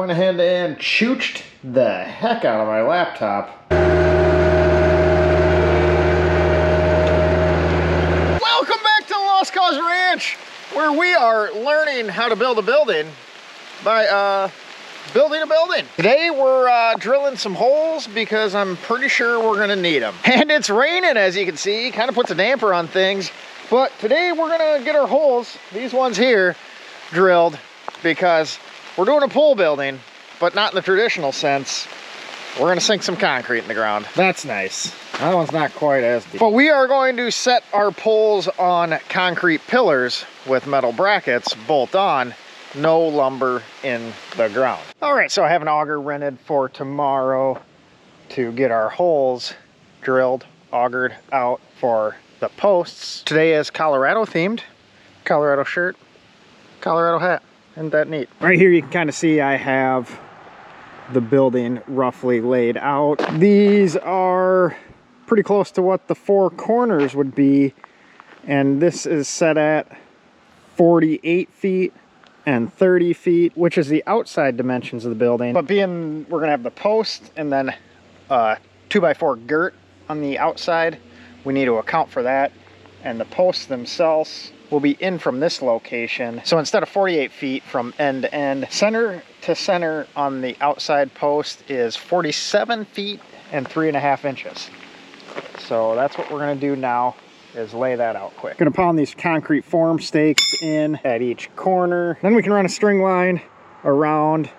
went ahead and chooched the heck out of my laptop. Welcome back to Lost Cause Ranch, where we are learning how to build a building by building a building. Today we're drilling some holes because I'm pretty sure we're gonna need them. And it's raining, as you can see, kind of puts a damper on things. But today we're gonna get our holes, these ones here, drilled because we're doing a pole building, but not in the traditional sense. We're gonna sink some concrete in the ground. That's nice. That one's not quite as deep. But we are going to set our poles on concrete pillars with metal brackets, bolt on, no lumber in the ground. All right, so I have an auger rented for tomorrow to get our holes drilled, augered out for the posts. Today is Colorado themed. Colorado shirt, Colorado hat. Isn't that neat? Right here you can kind of see I have the building roughly laid out. These are pretty close to what the four corners would be, and this is set at 48 feet and 30 feet, which is the outside dimensions of the building. But being we're gonna have the post and then 2x4 girt on the outside, we need to account for that, and the posts themselves will be in from this location. So instead of 48 feet from end to end, center to center on the outside post is 47 feet and 3.5 inches. So that's what we're gonna do now, is lay that out quick. Gonna pound these concrete form stakes in at each corner. Then we can run a string line around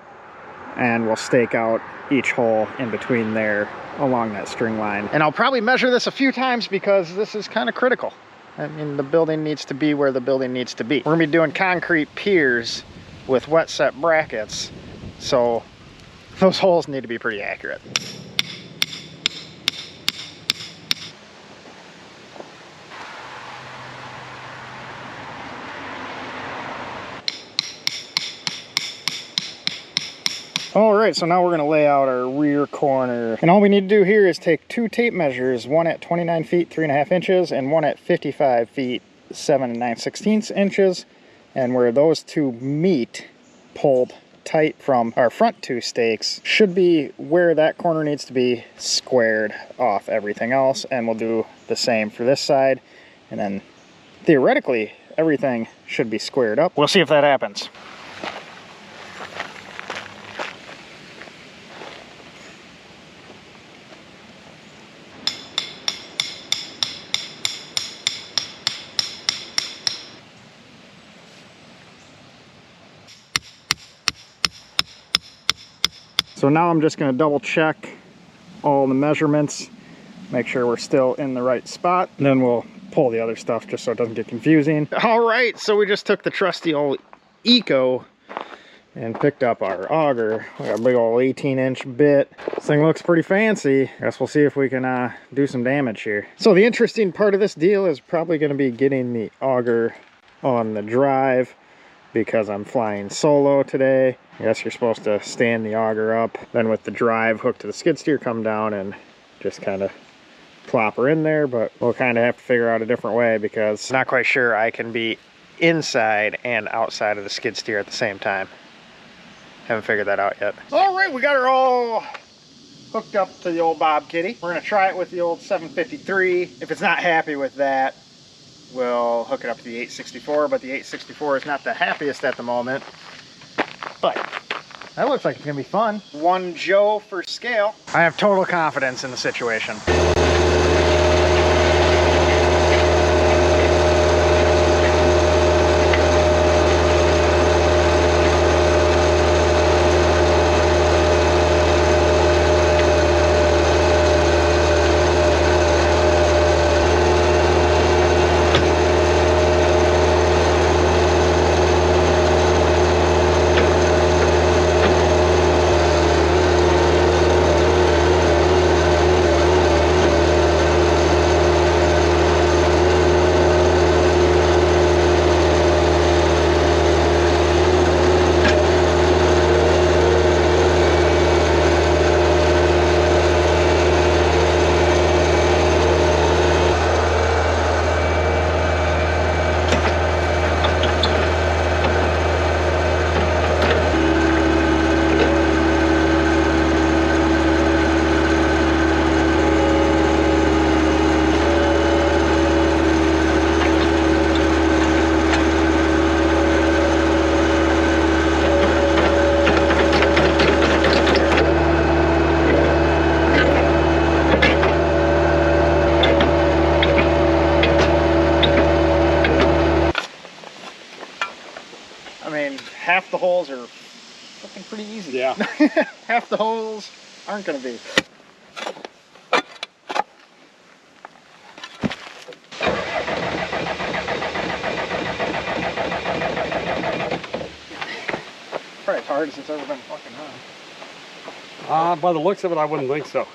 and we'll stake out each hole in between there along that string line. And I'll probably measure this a few times because this is kind of critical. I mean, the building needs to be where the building needs to be. We're gonna be doing concrete piers with wet set brackets, so those holes need to be pretty accurate. All right, so now we're gonna lay out our rear corner. And all we need to do here is take two tape measures, one at 29 feet, 3.5 inches, and one at 55 feet, 7 9/16 inches. And where those two meet, pulled tight from our front two stakes, should be where that corner needs to be, squared off everything else. And we'll do the same for this side. And then theoretically, everything should be squared up. We'll see if that happens. So now I'm just going to double check all the measurements, make sure we're still in the right spot, and then we'll pull the other stuff just so it doesn't get confusing. All right, so we just took the trusty old Eco and picked up our auger. We got a big old 18-inch bit. This thing looks pretty fancy. I guess we'll see if we can do some damage here. So the interesting part of this deal is probably going to be getting the auger on the drive, because I'm flying solo today. I guess you're supposed to stand the auger up, then with the drive hooked to the skid steer, come down and just kind of plop her in there. But we'll kind of have to figure out a different way, because I'm not quite sure I can be inside and outside of the skid steer at the same time. Haven't figured that out yet. All right, we got her all hooked up to the old Bob Kitty. We're gonna try it with the old 753. If it's not happy with that, we'll hook it up to the 864, but the 864 is not the happiest at the moment. But that looks like it's gonna be fun. One Joe for scale. I have total confidence in the situation. looking pretty easy. Yeah. Half the holes aren't gonna be. Probably as hard as it's ever been fucking hard. By the looks of it, I wouldn't think so.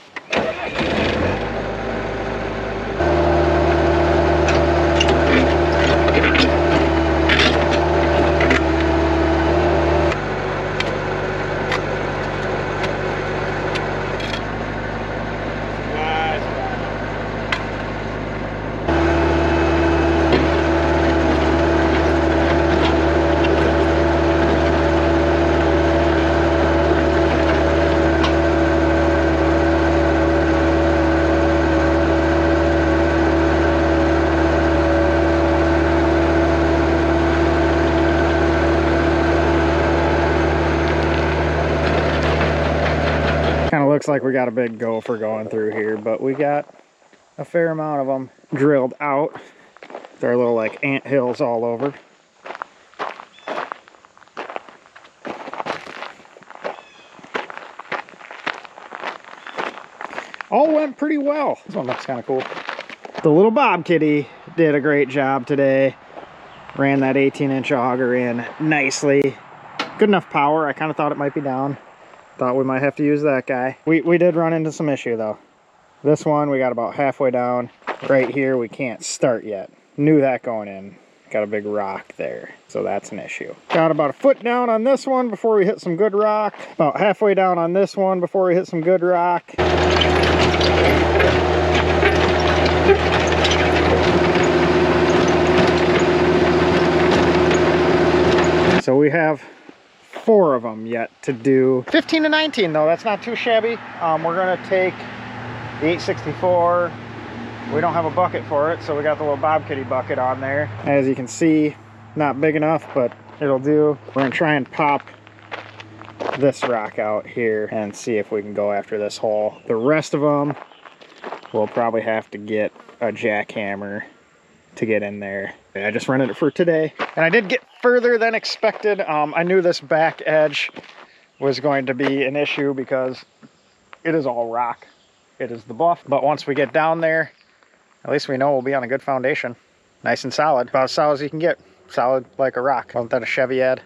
Kind of looks like we got a big gopher going through here, but we got a fair amount of them drilled out. There are little like ant hills all over. All went pretty well. This one looks kind of cool. The little Bob Kitty did a great job today. Ran that 18-inch auger in nicely. Good enough power. I kind of thought it might be down. Thought we might have to use that guy. We did run into some issue though. This one we got about halfway down. Right here we can't start yet. Knew that going in. Got a big rock there, so that's an issue. Got about a foot down on this one before we hit some good rock. About halfway down on this one before we hit some good rock. So we have 4 of them yet to do. 15 to 19 though, that's not too shabby. We're gonna take the 864. We don't have a bucket for it, so we got the little Bob Kitty bucket on there. As you can see, not big enough, but it'll do. We're gonna try and pop this rock out here and see if we can go after this hole. The rest of them, we'll probably have to get a jackhammer to get in there. I just rented it for today, and I did get further than expected. I knew this back edge was going to be an issue because it is all rock. It is the bluff, but once we get down there, at least we know we'll be on a good foundation. Nice and solid, about as solid as you can get. Solid like a rock. Wasn't that a Chevy ad?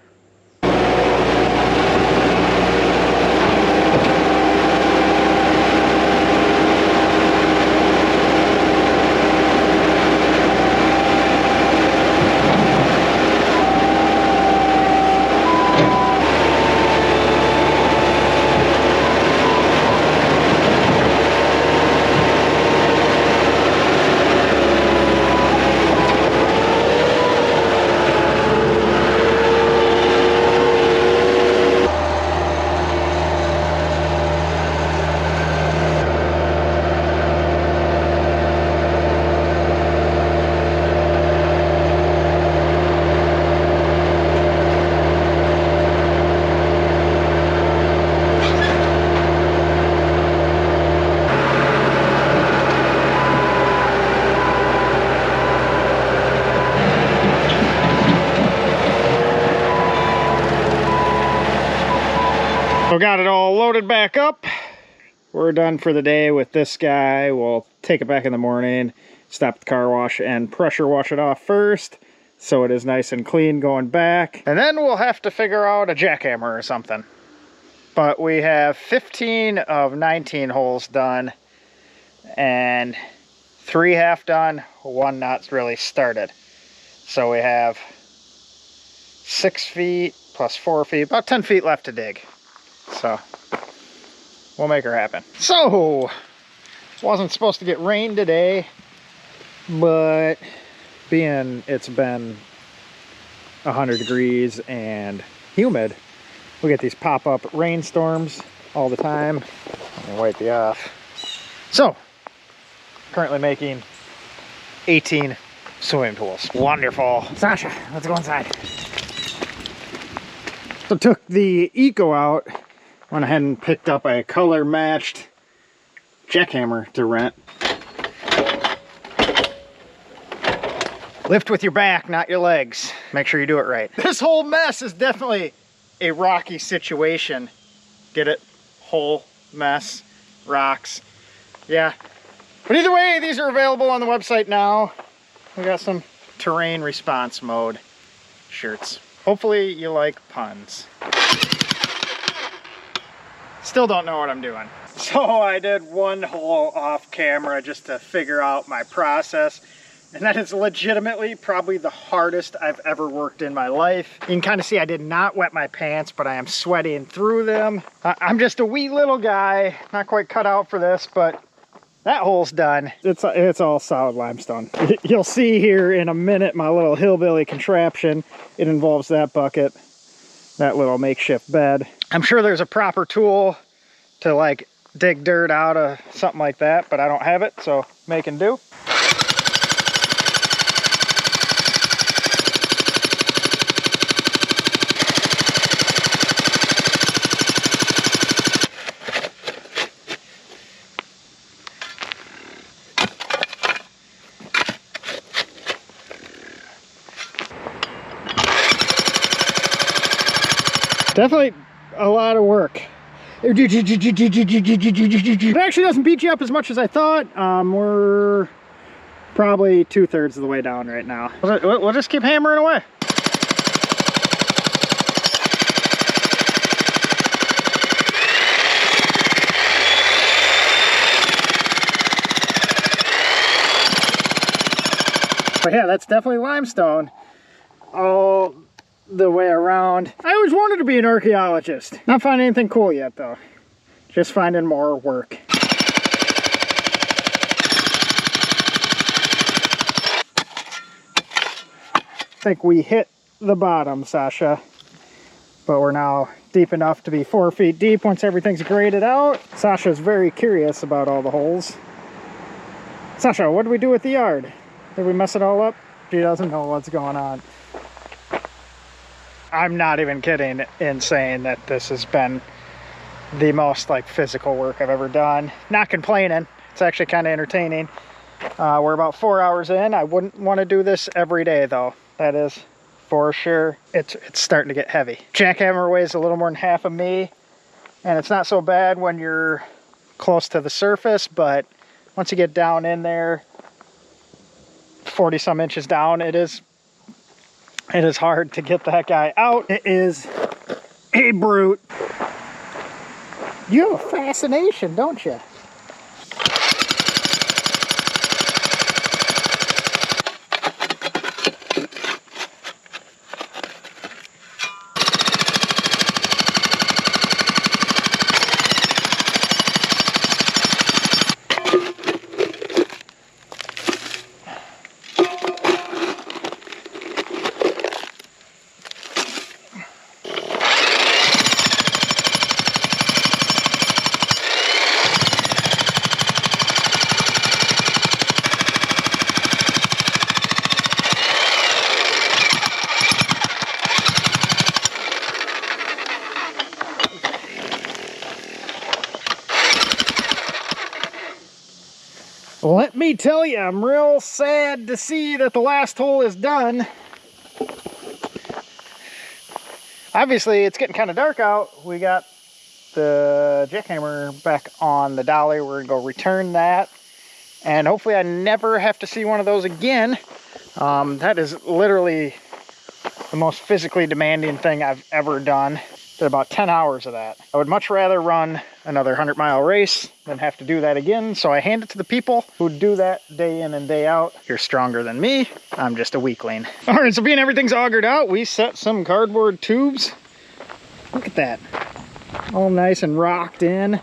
So got it all loaded back up. We're done for the day with this guy. We'll take it back in the morning, stop at the car wash and pressure wash it off first, so it is nice and clean going back. And then we'll have to figure out a jackhammer or something. But we have 15 of 19 holes done and 3 half done, 1 not really started. So we have 6 feet plus 4 feet, about 10 feet left to dig. So we'll make her happen. So wasn't supposed to get rain today, but being it's been 100 degrees and humid, we get these pop-up rainstorms all the time. Let me wipe you off. So currently making 18 swimming pools. Wonderful. Sasha, let's go inside. So took the Eco out. Went ahead and picked up a color matched jackhammer to rent. Lift with your back, not your legs. Make sure you do it right. This whole mess is definitely a rocky situation. Get it? Hole, mess, rocks. Yeah. But either way, these are available on the website now. We got some terrain response mode shirts. Hopefully you like puns. Still don't know what I'm doing. So I did one hole off camera just to figure out my process. And that is legitimately probably the hardest I've ever worked in my life. You can kind of see I did not wet my pants, but I am sweating through them. I'm just a wee little guy, not quite cut out for this, but that hole's done. It's all solid limestone. You'll see here in a minute my little hillbilly contraption. It involves that bucket, that little makeshift bed. I'm sure there's a proper tool to like dig dirt out of something like that, but I don't have it, so make and do. Definitely a lot of work. It actually doesn't beat you up as much as I thought. We're probably 2/3 of the way down right now. We'll just keep hammering away. But yeah, that's definitely limestone all the way around. I always wanted to be an archaeologist. Not finding anything cool yet though. Just finding more work. I think we hit the bottom, Sasha. But we're now deep enough to be 4 feet deep once everything's graded out. Sasha's very curious about all the holes. Sasha, what do we do with the yard? Did we mess it all up? She doesn't know what's going on. I'm not even kidding in saying that this has been the most like physical work I've ever done. Not complaining. It's actually kind of entertaining. We're about 4 hours in. I wouldn't want to do this every day though. That is for sure. It's starting to get heavy. Jackhammer weighs a little more than half of me, and it's not so bad when you're close to the surface, but once you get down in there, 40 some inches down, it is hard to get that guy out. It is a brute. You have a fascination, don't you? Let me tell you, I'm real sad to see that the last hole is done. Obviously, it's getting kind of dark out. We got the jackhammer back on the dolly. We're gonna go return that. And hopefully I never have to see one of those again. That is literally the most physically demanding thing I've ever done. Did about 10 hours of that. I would much rather run another 100-mile race than have to do that again. So I hand it to the people who do that day in and day out. You're stronger than me. I'm just a weakling. All right, so being everything's augered out, we set some cardboard tubes. Look at that. All nice and rocked in.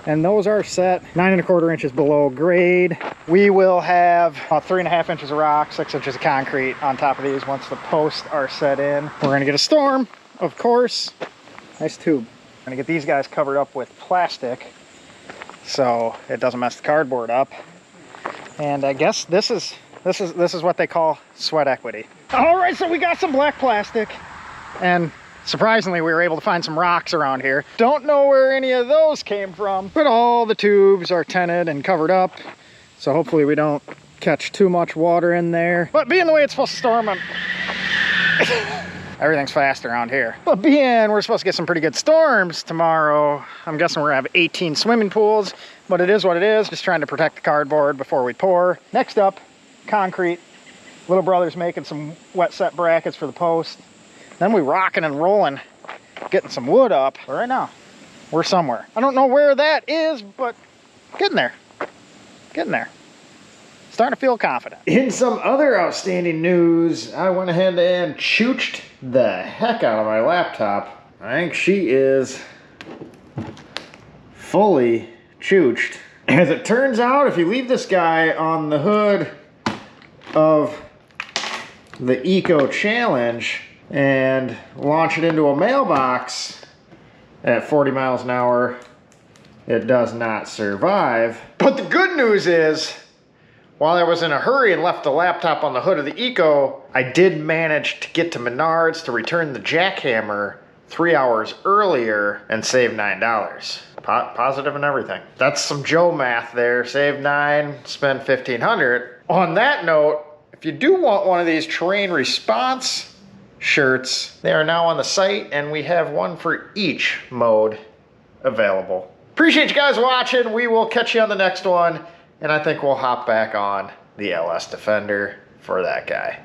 And those are set 9 1/4 inches below grade. We will have about 3 1/2 inches of rock, 6 inches of concrete on top of these once the posts are set in. We're gonna get a storm, of course. Nice tube. I'm gonna get these guys covered up with plastic so it doesn't mess the cardboard up. And I guess this is what they call sweat equity. All right, so we got some black plastic, and surprisingly we were able to find some rocks around here. Don't know where any of those came from, but all the tubes are tented and covered up, so hopefully we don't catch too much water in there. But being the way it's supposed to storm, Everything's fast around here. But being we're supposed to get some pretty good storms tomorrow, I'm guessing we're gonna have 18 swimming pools, but it is what it is, just trying to protect the cardboard before we pour. Next up, concrete. Little brother's making some wet set brackets for the post. Then we rocking and rolling, getting some wood up. But right now, we're somewhere. I don't know where that is, but getting there. Getting there. Starting to feel confident. In some other outstanding news, I went ahead and chooched the heck out of my laptop. I think she is fully chooched. As it turns out, if you leave this guy on the hood of the Eco Challenge and launch it into a mailbox at 40 miles an hour, it does not survive. But the good news is, while I was in a hurry and left the laptop on the hood of the Eco, I did manage to get to Menards to return the jackhammer 3 hours earlier and save $9. Positive and everything. That's some Joe math there. Save 9, spend 1,500. On that note, if you do want one of these terrain response shirts, they are now on the site and we have one for each mode available. Appreciate you guys watching. We will catch you on the next one. And I think we'll hop back on the LS Defender for that guy.